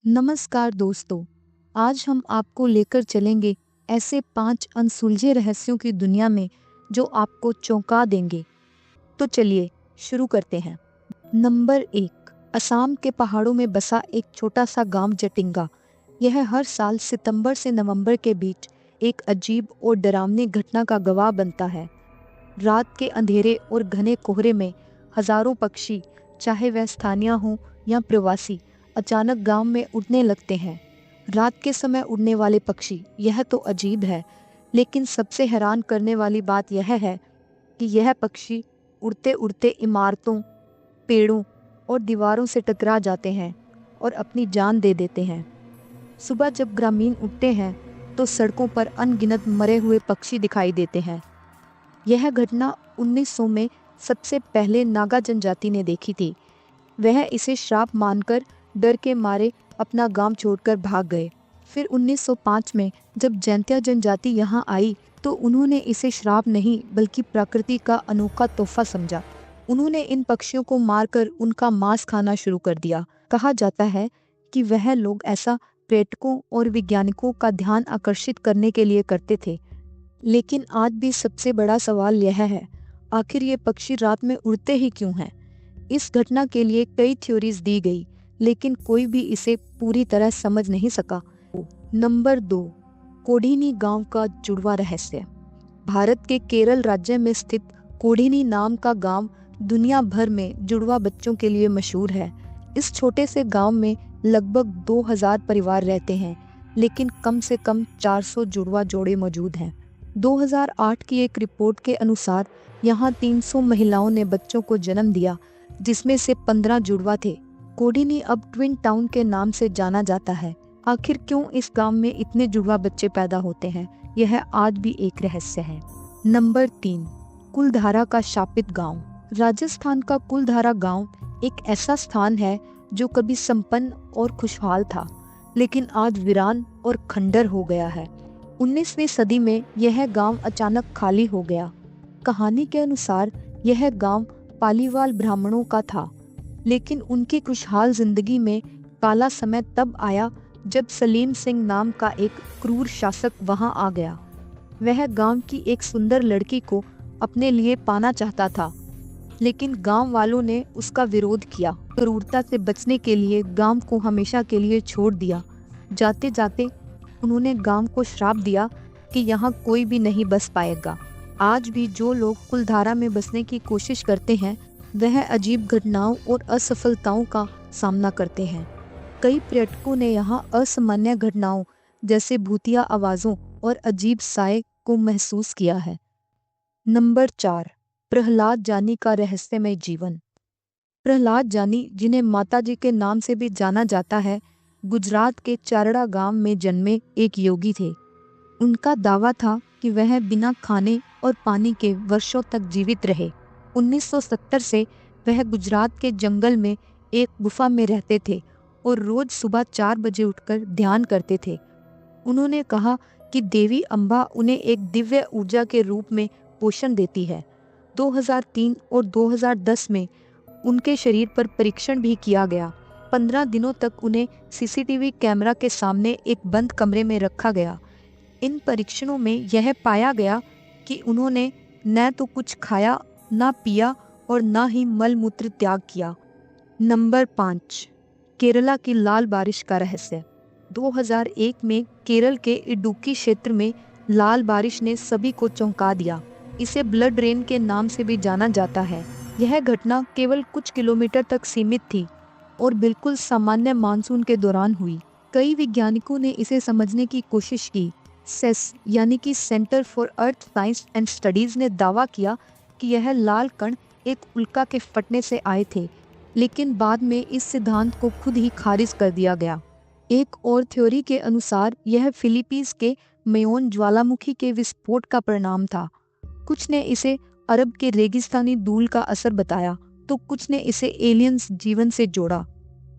नमस्कार दोस्तों, आज हम आपको लेकर चलेंगे ऐसे 5 अनसुलझे रहस्यों की दुनिया में जो आपको चौंका देंगे। तो चलिए शुरू करते हैं। नंबर 1, असम के पहाड़ों में बसा एक छोटा सा गांव जटिंगा। यह हर साल सितंबर से नवंबर के बीच एक अजीब और डरावनी घटना का गवाह बनता है। रात के अंधेरे और घने कोहरे में हजारों पक्षी, चाहे वह स्थानीय हों या प्रवासी, अचानक गांव में उड़ने लगते हैं। रात के समय उड़ने वाले पक्षी, यह तो अजीब है, लेकिन सबसे हैरान करने वाली बात यह है कि यह पक्षी उड़ते उड़ते इमारतों, पेड़ों और दीवारों से टकरा जाते हैं और अपनी जान दे देते हैं। सुबह जब ग्रामीण उठते हैं तो सड़कों पर अनगिनत मरे हुए पक्षी दिखाई देते हैं। यह घटना 1900 में सबसे पहले नागा जनजाति ने देखी थी। वह इसे श्राप मानकर डर के मारे अपना गांव छोड़कर भाग गए। फिर 1905 में जब जैंतिया जनजाति यहां आई तो उन्होंने इसे श्राप नहीं बल्कि प्रकृति का अनोखा तोहफा समझा। उन्होंने इन पक्षियों को मारकर उनका मांस खाना शुरू कर दिया। कहा जाता है कि वह लोग ऐसा पर्यटकों और वैज्ञानिकों का ध्यान आकर्षित करने के लिए करते थे। लेकिन आज भी सबसे बड़ा सवाल यह है, आखिर ये पक्षी रात में उड़ते ही क्यों हैं? इस घटना के लिए कई थ्योरीज दी गई, लेकिन कोई भी इसे पूरी तरह समझ नहीं सका। नंबर 2, कोडीनी गांव का जुड़वा रहस्य। भारत के केरल राज्य में स्थित कोडीनी नाम का गांव दुनिया भर में जुड़वा बच्चों के लिए मशहूर है। इस छोटे से गांव में लगभग 2000 परिवार रहते हैं, लेकिन कम से कम 400 जुड़वा जोड़े मौजूद हैं। 2008 की एक रिपोर्ट के अनुसार यहाँ 300 महिलाओं ने बच्चों को जन्म दिया, जिसमें से 15 जुड़वा थे। कोडीनी अब ट्विन टाउन के नाम से जाना जाता है। आखिर क्यों इस गांव में इतने जुड़वा बच्चे पैदा होते हैं, यह आज भी एक रहस्य है। नंबर 3, कुलधारा का शापित गांव। राजस्थान का कुलधारा गांव एक ऐसा स्थान है जो कभी संपन्न और खुशहाल था, लेकिन आज वीरान और खंडर हो गया है। 19वीं सदी में यह गांव अचानक खाली हो गया। कहानी के अनुसार यह गांव पालीवाल ब्राह्मणों का था, लेकिन उनकी खुशहाल जिंदगी में काला समय तब आया जब सलीम सिंह नाम का एक क्रूर शासक वहां आ गया। वह गांव की एक सुंदर लड़की को अपने लिए पाना चाहता था, लेकिन गांव वालों ने उसका विरोध किया। क्रूरता से बचने के लिए गांव को हमेशा के लिए छोड़ दिया। जाते जाते उन्होंने गांव को श्राप दिया कि यहाँ कोई भी नहीं बस पाएगा। आज भी जो लोग कुलधारा में बसने की कोशिश करते हैं, वह अजीब घटनाओं और असफलताओं का सामना करते हैं। कई पर्यटकों ने यहाँ असामान्य घटनाओं जैसे भूतिया आवाज़ों और अजीब साए को महसूस किया है। नंबर 4, प्रहलाद जानी का रहस्यमय जीवन। प्रहलाद जानी, जिन्हें माताजी के नाम से भी जाना जाता है, गुजरात के चारड़ा गांव में जन्मे एक योगी थे। उनका दावा था कि वह बिना खाने और पानी के वर्षों तक जीवित रहे। 1970 से वह गुजरात के जंगल में एक गुफा में रहते थे और रोज सुबह 4 बजे उठकर ध्यान करते थे। उन्होंने कहा कि देवी अम्बा उन्हें एक दिव्य ऊर्जा के रूप में पोषण देती है। 2003 और 2010 में उनके शरीर पर परीक्षण भी किया गया। 15 दिनों तक उन्हें सीसीटीवी कैमरा के सामने एक बंद कमरे में रखा गया। इन परीक्षणों में यह पाया गया कि उन्होंने न तो कुछ खाया, ना पिया और ना ही मल मूत्र त्याग किया। नंबर 5, केरला की लाल बारिश का रहस्य। 2001 में केरल के इडुक्की क्षेत्र में लाल बारिश ने सभी को चौंका दिया। इसे ब्लड रेन के नाम से भी जाना जाता है। यह घटना केवल कुछ किलोमीटर तक सीमित थी और बिल्कुल सामान्य मानसून के दौरान हुई। कई वैज्ञानिकों ने इसे समझने की कोशिश की। सेस यानी कि centre for earth science and studies ने दावा किया कि यह लाल कण एक उल्का के फटने से आए थे, लेकिन बाद में इस सिद्धांत को खुद ही खारिज कर दिया गया। एक और थ्योरी के अनुसार यह फिलीपींस के मेयोन ज्वालामुखी के विस्फोट का परिणाम था। कुछ ने इसे अरब के रेगिस्तानी धूल का असर बताया, तो कुछ ने इसे एलियंस जीवन से जोड़ा।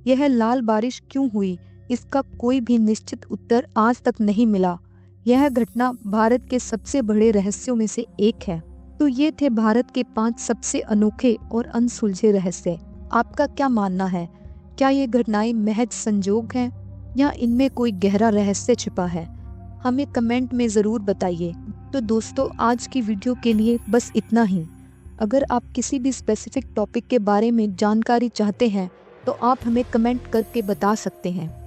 यह लाल बारिश क्यों हुई, इसका कोई भी निश्चित उत्तर आज तक नहीं मिला। यह घटना भारत के सबसे बड़े रहस्यों में से एक है। तो ये थे भारत के 5 सबसे अनोखे और अनसुलझे रहस्य। आपका क्या मानना है? क्या ये घटनाएं महज संजोग हैं या इनमें कोई गहरा रहस्य छिपा है? हमें कमेंट में ज़रूर बताइए। तो दोस्तों, आज की वीडियो के लिए बस इतना ही। अगर आप किसी भी स्पेसिफिक टॉपिक के बारे में जानकारी चाहते हैं तो आप हमें कमेंट करके बता सकते हैं।